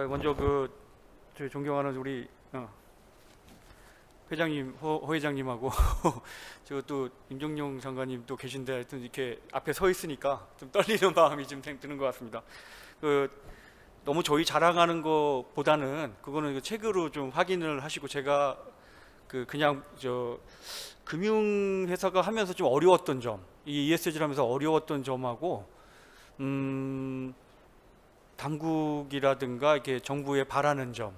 먼저 저희 존경하는 우리 회장님, 허 회장님하고 저 또 임종용 장관님도 계신데 하여튼 이렇게 앞에 서 있으니까 좀 떨리는 마음이 좀 드는 것 같습니다. 너무 저희 자랑하는 것보다는 그거는 책으로 좀 확인을 하시고, 제가 그냥 금융회사가 하면서 좀 어려웠던 점, 이 ESG를 하면서 어려웠던 점하고 당국이라든가 이렇게 정부에 바라는 점,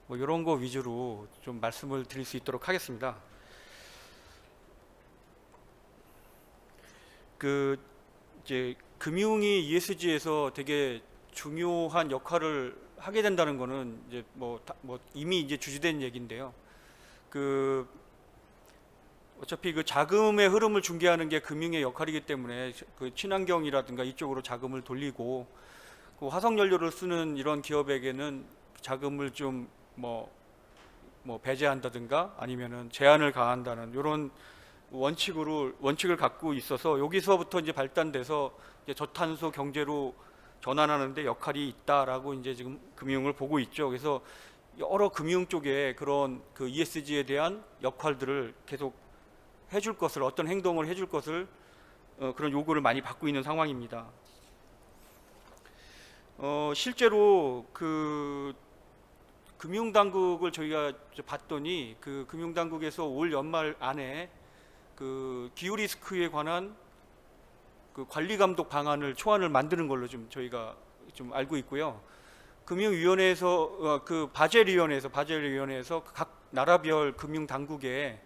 뭐 이런 거 위주로 좀 말씀을 드릴 수 있도록 하겠습니다. 이제 금융이 ESG에서 되게 중요한 역할을 하게 된다는 거는 이제 이미 이제 주지된 얘기인데요. 어차피 자금의 흐름을 중개하는 게 금융의 역할이기 때문에 친환경이라든가 이쪽으로 자금을 돌리고, 화석연료를 쓰는 이런 기업에게는 자금을 좀 배제한다든가 아니면은 제한을 가한다는 이런 원칙을 갖고 있어서, 여기서부터 이제 발단돼서 이제 저탄소 경제로 전환하는데 역할이 있다라고 이제 지금 금융을 보고 있죠. 그래서 여러 금융 쪽에 그런 ESG에 대한 역할들을 계속 해줄 것을, 어떤 행동을 해줄 것을 그런 요구를 많이 받고 있는 상황입니다. 실제로 금융당국을 저희가 봤더니 금융당국에서 올 연말 안에 기후 리스크에 관한 관리감독 방안을 초안을 만드는 걸로 좀 저희가 좀 알고 있고요. 금융위원회에서 바젤위원회에서 각 나라별 금융당국에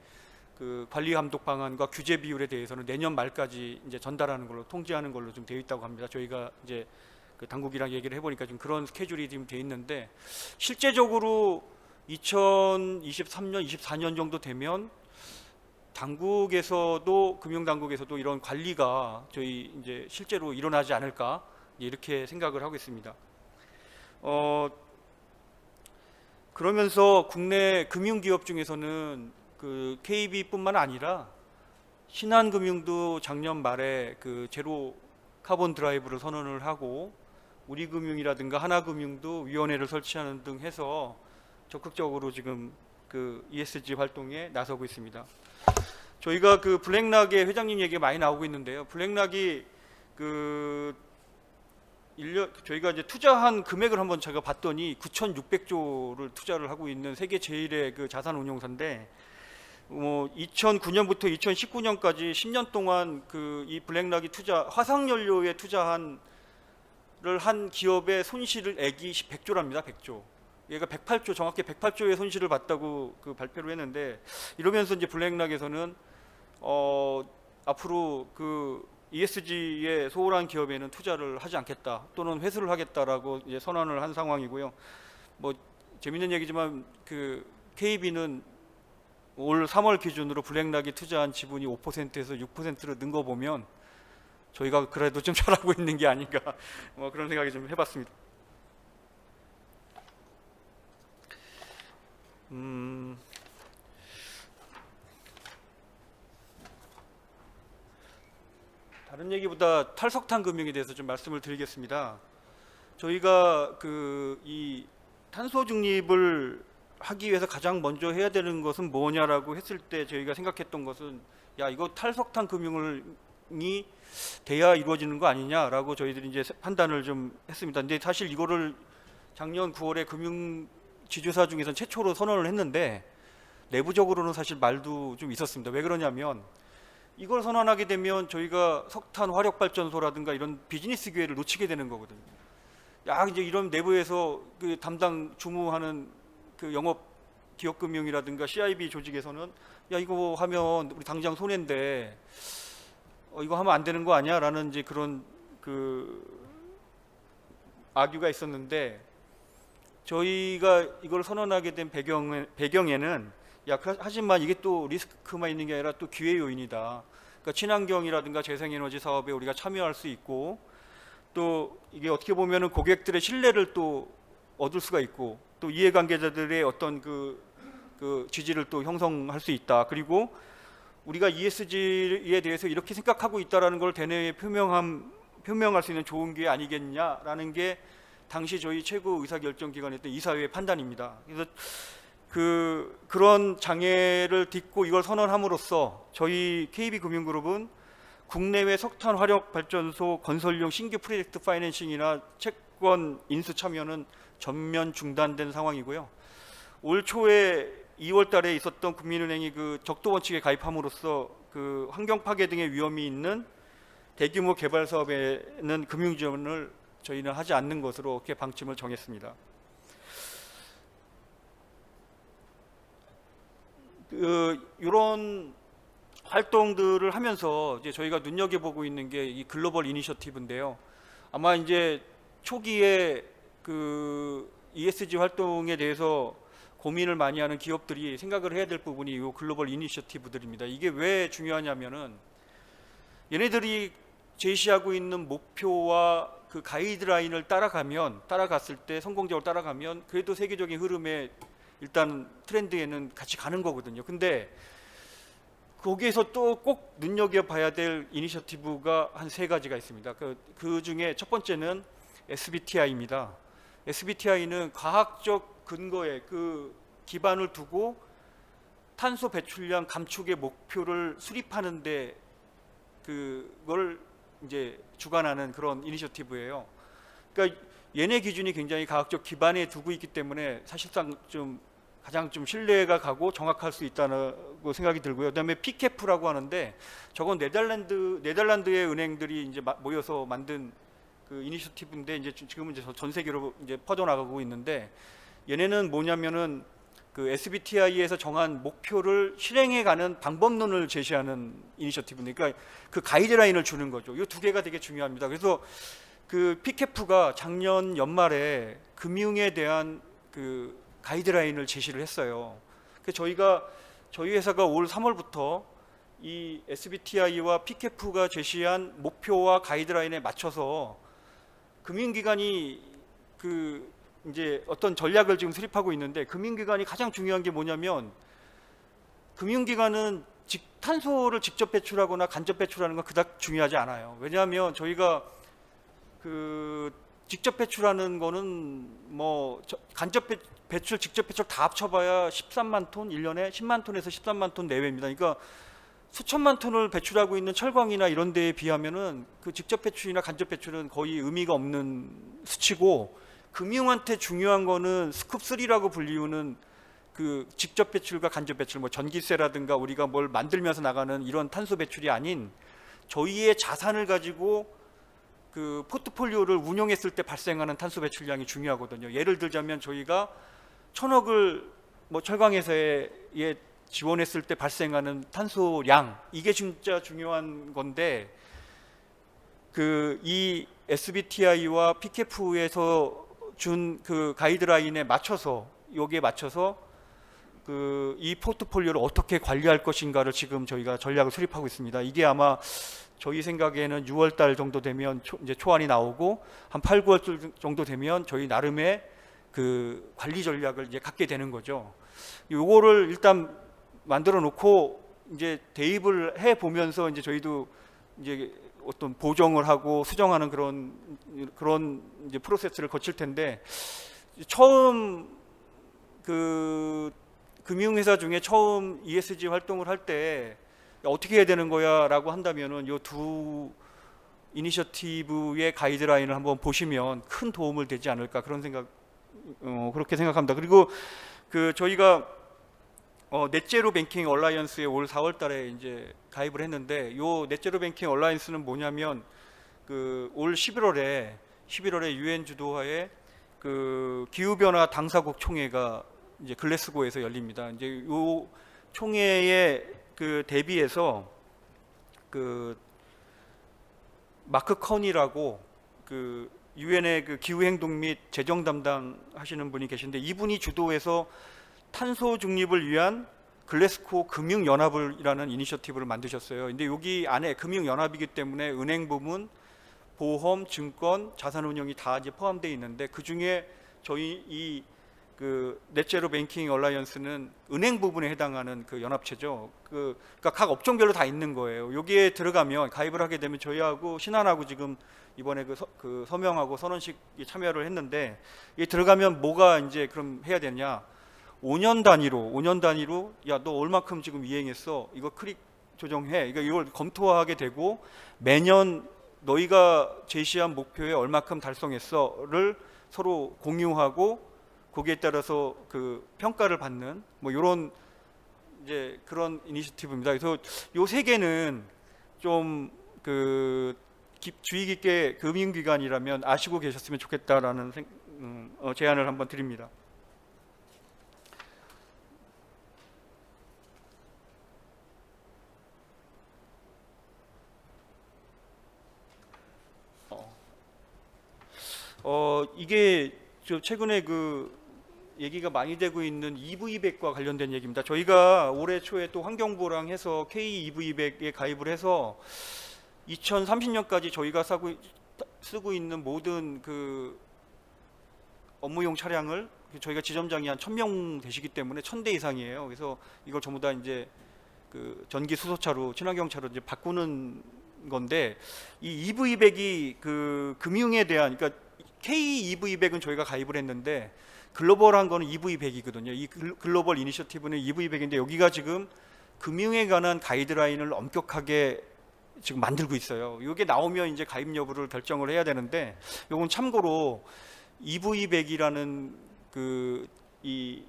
관리감독 방안과 규제 비율에 대해서는 내년 말까지 이제 전달하는 걸로, 통지하는 걸로 좀 되어 있다고 합니다. 저희가 이제 당국이랑 얘기를 해보니까 지금 그런 스케줄이 지금 되어 있는데, 실제적으로 2023년, 24년 정도 되면 금융당국에서도 이런 관리가 저희 이제 실제로 일어나지 않을까, 이렇게 생각을 하고 있습니다. 그러면서 국내 금융기업 중에서는 KB뿐만 아니라 신한금융도 작년 말에 제로 카본 드라이브를 선언을 하고, 우리금융이라든가 하나금융도 위원회를 설치하는 등 해서 적극적으로 지금 ESG 활동에 나서고 있습니다. 저희가 블랙락의 회장님 얘기가 많이 나오고 있는데요. 블랙락이 저희가 이제 투자한 금액을 한번 제가 봤더니 9,600조를 투자를 하고 있는 세계 제일의 자산운용사인데, 2009년부터 2019년까지 10년 동안 이 블랙락이 화석연료에 투자한 기업의 손실액이 100조랍니다. 100조. 얘가 108조, 정확히 108조의 손실을 봤다고 발표를 했는데, 이러면서 이제 블랙락에서는 앞으로 ESG에 소홀한 기업에는 투자를 하지 않겠다, 또는 회수를 하겠다라고 이제 선언을 한 상황이고요. 재밌는 얘기지만 KB는 올 3월 기준으로 블랙락이 투자한 지분이 5%에서 6%로 는 거 보면 저희가 그래도 좀 잘하고 있는 게 아닌가, 그런 생각이 좀 해봤습니다. 다른 얘기보다 탈석탄 금융에 대해서 좀 말씀을 드리겠습니다. 저희가 이 탄소 중립을 하기 위해서 가장 먼저 해야 되는 것은 뭐냐라고 했을 때, 저희가 생각했던 것은 이거 탈석탄 금융이 돼야 이루어지는 거 아니냐라고 저희들이 이제 판단을 좀 했습니다. 근데 사실 이거를 작년 9월에 금융 지주사 중에서 최초로 선언을 했는데, 내부적으로는 사실 말도 좀 있었습니다. 왜 그러냐면, 이걸 선언하게 되면 저희가 석탄 화력발전소라든가 이런 비즈니스 기회를 놓치게 되는 거거든요. 이제 이런 내부에서 담당 주무하는 영업 기업금융이라든가 CIB 조직에서는 이거 하면 우리 당장 손해인데 이거 하면 안 되는 거 아니야? 라는 이제 그런 아규가 있었는데, 저희가 이걸 선언하게 된 배경에는 하지만 이게 또 리스크만 있는 게 아니라 또 기회 요인이다. 그러니까 친환경이라든가 재생에너지 사업에 우리가 참여할 수 있고, 또 이게 어떻게 보면은 고객들의 신뢰를 또 얻을 수가 있고, 또 이해관계자들의 어떤 지지를 또 형성할 수 있다. 그리고 우리가 ESG에 대해서 이렇게 생각하고 있다라는 걸 대내에 표명할 수 있는 좋은 기회 아니겠냐라는 게 당시 저희 최고 의사결정기관이었던 이사회의 판단입니다. 그래서 그런 장애를 딛고 이걸 선언함으로써 저희 KB금융그룹은 국내외 석탄 화력 발전소 건설용 신규 프로젝트 파이낸싱이나 채권 인수 참여는 전면 중단된 상황이고요. 올 초에 2월 달에 있었던 국민은행이 그 적도 원칙에 가입함으로써 그 환경 파괴 등의 위험이 있는 대규모 개발 사업에는 금융 지원을 저희는 하지 않는 것으로 이렇게 방침을 정했습니다. 이런 활동들을 하면서 이제 저희가 눈여겨보고 있는 게 이 글로벌 이니셔티브인데요. 아마 이제 초기에 그 ESG 활동에 대해서 고민을 많이 하는 기업들이 생각을 해야 될 부분이 이 글로벌 이니셔티브들입니다. 이게 왜 중요하냐면은 얘네들이 제시하고 있는 목표와 그 가이드라인을 따라갔을 때 성공적으로 따라가면 그래도 세계적인 흐름에 일단 트렌드에는 같이 가는 거거든요. 근데 거기에서 또 꼭 눈여겨봐야 될 이니셔티브가 한 3가지가 있습니다. 그 중에 첫 번째는 SBTI입니다. SBTI는 과학적 근거에 그 기반을 두고 탄소 배출량 감축의 목표를 수립하는데 그걸 이제 주관하는 그런 이니셔티브예요. 그러니까 얘네 기준이 굉장히 과학적 기반에 두고 있기 때문에 사실상 가장 신뢰가 가고 정확할 수 있다고 생각이 들고요. 그다음에 PKF라고 하는데 저건 네덜란드의 은행들이 이제 모여서 만든 그 이니셔티브인데 이제 지금은 이제 전 세계로 이제 퍼져나가고 있는데 얘네는 뭐냐면은 그 SBTI에서 정한 목표를 실행해가는 방법론을 제시하는 이니셔티브인데, 그러니까 그 가이드라인을 주는 거죠. 이 2개가 되게 중요합니다. 그래서 그 PKF가 작년 연말에 금융에 대한 그 가이드라인을 제시를 했어요. 그래서 저희 회사가 올 3월부터 이 SBTI와 PKF가 제시한 목표와 가이드라인에 맞춰서 금융기관이 이제 어떤 전략을 지금 수립하고 있는데, 금융기관이 가장 중요한 게 뭐냐면 금융기관은 탄소를 직접 배출하거나 간접 배출하는 건 그닥 중요하지 않아요. 왜냐하면 저희가 직접 배출하는 거는 뭐 간접 배출, 직접 배출 다 합쳐봐야 13만 톤, 1년에 10만 톤에서 13만 톤 내외입니다. 그러니까 수천만 톤을 배출하고 있는 철광이나 이런 데에 비하면은 그 직접 배출이나 간접 배출은 거의 의미가 없는 수치고, 금융한테 중요한 거는 스쿱 3라고 불리우는 그 직접 배출과 간접 배출, 뭐 전기세라든가 우리가 뭘 만들면서 나가는 이런 탄소 배출이 아닌 저희의 자산을 가지고 그 포트폴리오를 운용했을 때 발생하는 탄소 배출량이 중요하거든요. 예를 들자면 저희가 1,000억을 뭐 철강회사에 지원했을 때 발생하는 탄소량, 이게 진짜 중요한 건데 이 SBTI와 PKF에서 준 그 가이드라인에 맞춰서, 여기에 맞춰서 이 포트폴리오를 어떻게 관리할 것인가를 지금 저희가 전략을 수립하고 있습니다. 이게 아마 저희 생각에는 6월 달 정도 되면 이제 초안이 나오고 한 8, 9월 정도 되면 저희 나름의 그 관리 전략을 이제 갖게 되는 거죠. 요거를 일단 만들어 놓고 이제 대입을 해 보면서 이제 저희도 이제 어떤 보정을 하고 수정하는 그런 이제 프로세스를 거칠 텐데, 처음 그 금융회사 중에 처음 ESG 활동을 할 때 어떻게 해야 되는 거야라고 한다면은 요 2 이니셔티브의 가이드라인을 한번 보시면 큰 도움을 되지 않을까, 그런 그렇게 생각합니다. 그리고 저희가 넷제로 뱅킹 얼라이언스에 올 4월 달에 이제 가입을 했는데, 요 넷제로 뱅킹 얼라이언스는 뭐냐면 올 11월에 유엔 주도하에 기후 변화 당사국 총회가 이제 글래스고에서 열립니다. 이제 요 총회에 대비해서 마크 커니라고 유엔의 기후 행동 및 재정 담당하시는 분이 계신데, 이분이 주도해서 탄소 중립을 위한 글래스고 금융연합이라는 이니셔티브를 만드셨어요. 근데 여기 안에 금융연합이기 때문에 은행 부문, 보험, 증권, 자산운용이 다 이제 포함되어 있는데, 그 중에 저희 이 그 넷제로 뱅킹 얼라이언스는 은행 부분에 해당하는 그 연합체죠. 그러니까 각 업종별로 다 있는 거예요. 여기에 들어가면 가입을 하게 되면 저희하고 신한하고 지금 이번에 그 서명하고 선언식 참여를 했는데 이 들어가면 뭐가 이제 그럼 해야 되냐? 5년 단위로 야 너 얼마큼 지금 이행했어? 이거 클릭 조정해. 이걸 검토하게 되고 매년 너희가 제시한 목표에 얼마큼 달성했어를 서로 공유하고 거기에 따라서 그 평가를 받는 뭐 이런 이제 그런 이니셔티브입니다. 그래서 요 세 개는 좀 그 주의 깊게 금융기관이라면 아시고 계셨으면 좋겠다라는 제안을 한번 드립니다. 이게 저 최근에 그 얘기가 많이 되고 있는 EV100과 관련된 얘기입니다. 저희가 올해 초에 또 환경부랑 해서 K-EV100에 가입을 해서 2030년까지 저희가 쓰고 있는 모든 그 업무용 차량을 저희가 지점장이 한 1000명 되시기 때문에 1000대 이상이에요. 그래서 이걸 전부 다 이제 그 전기 수소차로 친환경차로 이제 바꾸는 건데 이 EV100이 그 금융에 대한 그러니까 K-EV100은 저희가 가입을 했는데 글로벌한 거는 EV100이거든요. 이 글로벌 이니셔티브는 EV100인데 여기가 지금 금융에 관한 가이드라인을 엄격하게 지금 만들고 있어요. 이게 나오면 이제 가입 여부를 결정을 해야 되는데 요건 참고로 EV100이라는 그 이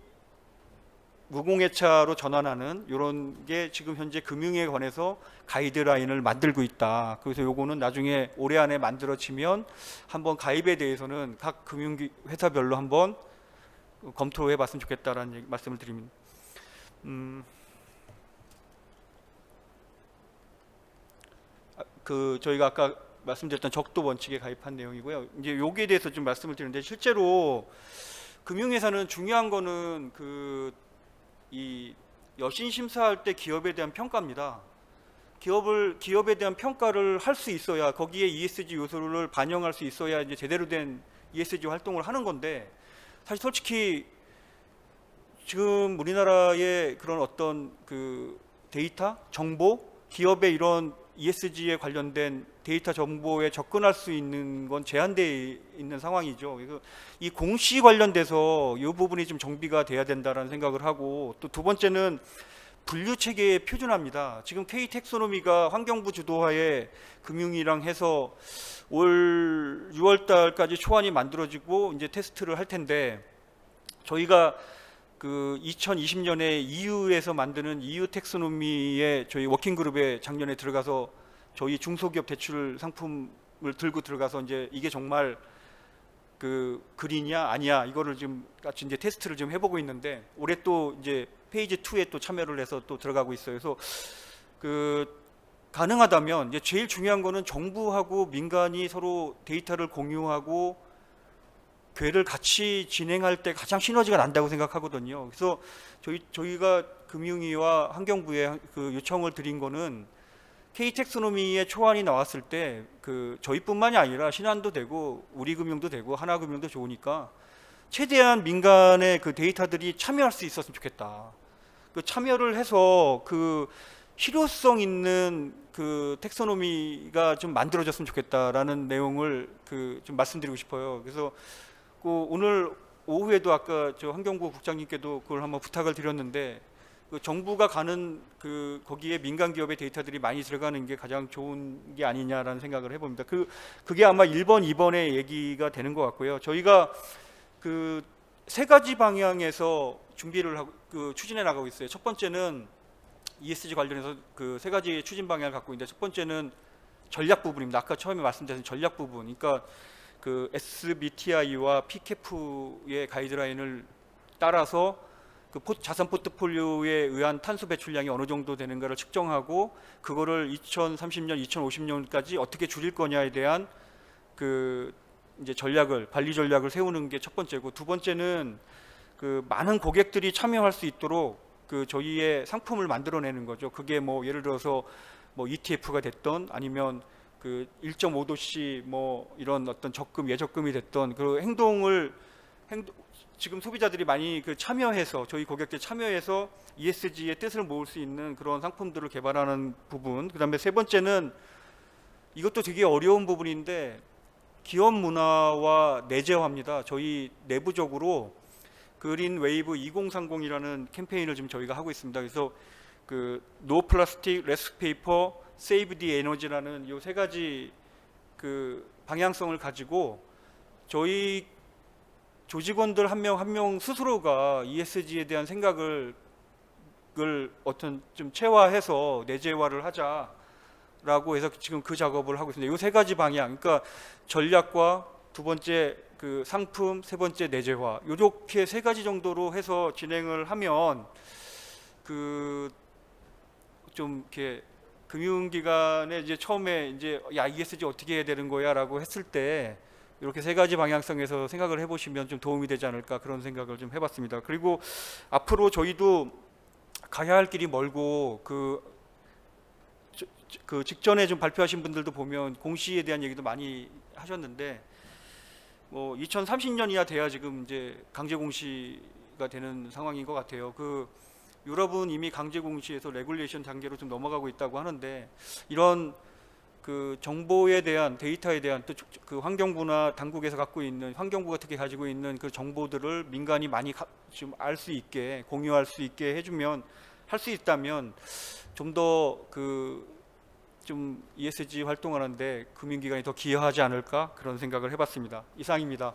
무공해차로 전환하는 이런 게 지금 현재 금융에 관해서 가이드라인을 만들고 있다. 그래서 요거는 나중에 올해 안에 만들어지면 한번 가입에 대해서는 각 금융회사별로 한번 검토해 봤으면 좋겠다라는 말씀을 드립니다. 그 저희가 아까 말씀드렸던 적도 원칙에 가입한 내용이고요. 이제 여기에 대해서 좀 말씀을 드리는데 실제로 금융회사는 중요한 거는 그 이 여신 심사할 때 기업에 대한 평가입니다. 기업에 대한 평가를 할 수 있어야 거기에 ESG 요소를 반영할 수 있어야 이제 제대로 된 ESG 활동을 하는 건데 사실 솔직히 지금 우리나라의 그런 어떤 그 데이터, 정보, 기업의 이런 ESG에 관련된 데이터 정보에 접근할 수 있는 건 제한되어 있는 상황이죠. 그래서 이 공시 관련돼서 이 부분이 좀 정비가 돼야 된다라는 생각을 하고 또 두 번째는 분류 체계의 표준화입니다. 지금 K 텍소노미가 환경부 주도하에 금융이랑 해서 올 6월 달까지 초안이 만들어지고 이제 테스트를 할 텐데 저희가 그 2020년에 EU에서 만드는 EU 텍소노미의 저희 워킹그룹에 작년에 들어가서 저희 중소기업 대출 상품을 들고 들어가서 이제 이게 정말 그 글이냐 아니야 이거를 지금 같이 이제 테스트를 좀 해보고 있는데 올해 또 이제 페이지 2에 또 참여를 해서 또 들어가고 있어요. 그래서 그 가능하다면 이제 제일 중요한 거는 정부하고 민간이 서로 데이터를 공유하고 궤를 같이 진행할 때 가장 시너지가 난다고 생각하거든요. 그래서 저희가 금융위와 환경부에 그 요청을 드린 거는 K 텍소노미의 초안이 나왔을 때 그 저희뿐만이 아니라 신한도 되고 우리금융도 되고 하나금융도 좋으니까 최대한 민간의 그 데이터들이 참여할 수 있었으면 좋겠다. 그 참여를 해서 그 실효성 있는 그 텍소노미가 좀 만들어졌으면 좋겠다라는 내용을 그 좀 말씀드리고 싶어요. 그래서 그 오늘 오후에도 아까 저 환경부 국장님께도 그걸 한번 부탁을 드렸는데 그 정부가 가는 그 거기에 민간 기업의 데이터들이 많이 들어가는 게 가장 좋은 게 아니냐라는 생각을 해봅니다. 그게 아마 1번, 2번의 얘기가 되는 것 같고요. 저희가 그 세 가지 방향에서 준비를 하고 추진해 나가고 있어요. 첫 번째는 ESG 관련해서 그 세 가지 추진 방향을 갖고 있는데 첫 번째는 전략 부분입니다. 아까 처음에 말씀드린 전략 부분. 그러니까 그 SBTI와 PCAF의 가이드라인을 따라서 그 자산 포트폴리오에 의한 탄소 배출량이 어느 정도 되는가를 측정하고 그거를 2030년, 2050년까지 어떻게 줄일 거냐에 대한 그 이제 관리 전략을 세우는 게 첫 번째고 두 번째는 그 많은 고객들이 참여할 수 있도록 그 저희의 상품을 만들어내는 거죠. 그게 뭐 예를 들어서 뭐 ETF가 됐던 아니면 그 1.5도씨 뭐 이런 어떤 예적금이 됐던 그 지금 소비자들이 많이 그 참여해서 저희 고객들 참여해서 ESG의 뜻을 모을 수 있는 그런 상품들을 개발하는 부분. 그다음에 세 번째는 이것도 되게 어려운 부분인데 기업 문화와 내재화입니다. 저희 내부적으로 그린 웨이브 2030이라는 캠페인을 지금 저희가 하고 있습니다. 그래서 그 노 플라스틱, 레스 페이퍼, 세이브 디 에너지라는 이 세 가지 그 방향성을 가지고 저희 조직원들 한 명 한 명 스스로가 ESG에 대한 생각을 어떤 좀 체화해서 내재화를 하자라고 해서 지금 그 작업을 하고 있습니다. 이 세 가지 방향, 그러니까 전략과 두 번째 그 상품, 세 번째 내재화, 이렇게 세 가지 정도로 해서 진행을 하면 그 좀 이렇게 금융기관에 이제 처음에 이제 야 ESG 어떻게 해야 되는 거야라고 했을 때 이렇게 세 가지 방향성에서 생각을 해보시면 좀 도움이 되지 않을까 그런 생각을 좀 해봤습니다. 그리고 앞으로 저희도 가야 할 길이 멀고 그 직전에 좀 발표하신 분들도 보면 공시에 대한 얘기도 많이 하셨는데 뭐 2030년이야 돼야 지금 이제 강제 공시가 되는 상황인 것 같아요. 그 유럽은 이미 강제 공시에서 레귤레이션 단계로 좀 넘어가고 있다고 하는데 이런 그 정보에 대한 데이터에 대한 또 그 환경부나 당국에서 갖고 있는 환경부가 특히 가지고 있는 그 정보들을 민간이 많이 좀 알 수 있게 공유할 수 있게 해주면 할 수 있다면 좀 더 그 좀 ESG 활동하는데 금융기관이 더 기여하지 않을까 그런 생각을 해봤습니다. 이상입니다.